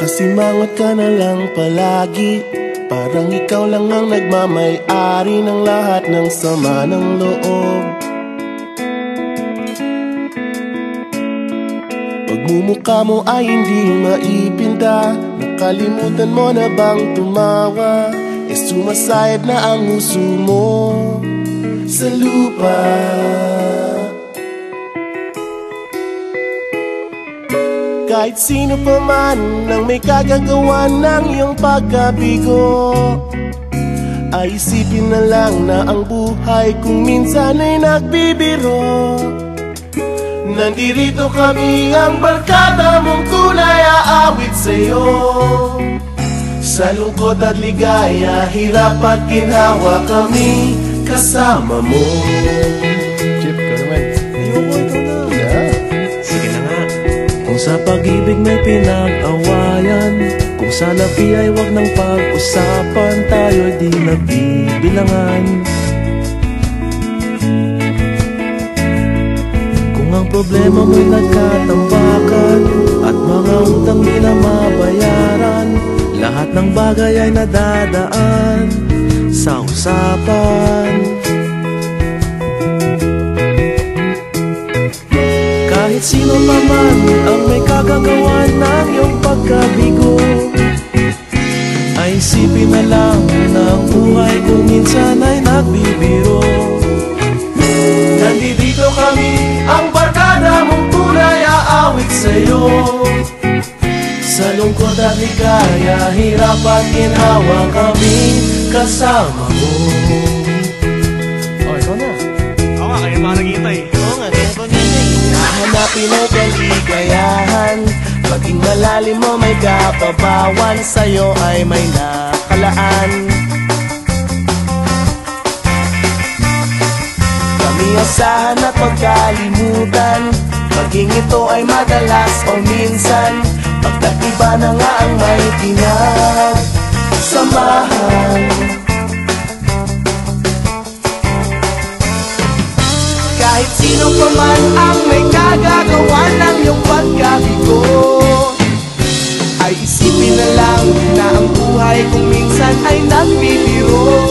Kasimangot ka na lang palagi, parang ikaw lang ang nagmamay-ari ng lahat ng sama ng loob. Pagmumukha mo ay hindi maipinta, nakalimutan mo na bang tumawa? E sumasayad na ang huso mo sa lupa. Kahit sino pa man ang may kagagawa ng iyong pagkabigo, ay isipin na lang na ang buhay kung minsan ay nagbibiro. Nandirito kami, ang barkada mong tunay aawit sa'yo. Sa lungkot at ligaya, hirap at ginhawa, kami kasama mo. Chip, ka naman. Ayoko, ito na. Yeah. Sige na nga. Kung sa pag-ibig may pinag-awayan, kung sa labi ay wag nang pag-usapan, tayo'y di nagbibilangan. Kung ang problema mo'y nagkatambakan at mga utang di na mabayaran, lahat ng bagay ay nadadaan sa usapan. Kahit sino pa man ang may kagagawa ng iyong pagkabigo, ay isipin na lang na ang buhay kung minsan ay nagbibiro. Nandito kami, ang barkada mong tunay aawit sa'yo. Sa lungkot at ligaya, hirap at ginhawa, kami kasama mo. Oh, ikaw na. Oo nga, kaya mga nag-iintay. Oo nga, kaya ko nilay. Nahanapin ay kaligayahan, maging malalim mo may kapabawan, sa'yo ay may nakalaan. Kami asahan at magkalimutan, maging ito ay madalas o minsan, pagkaiba na nga ang may pinagsamahan. Kahit sino pa man ang may kagagawa ng iyong pagkabigo, ay isipin na lang na ang buhay kung minsan ay nagbibiro.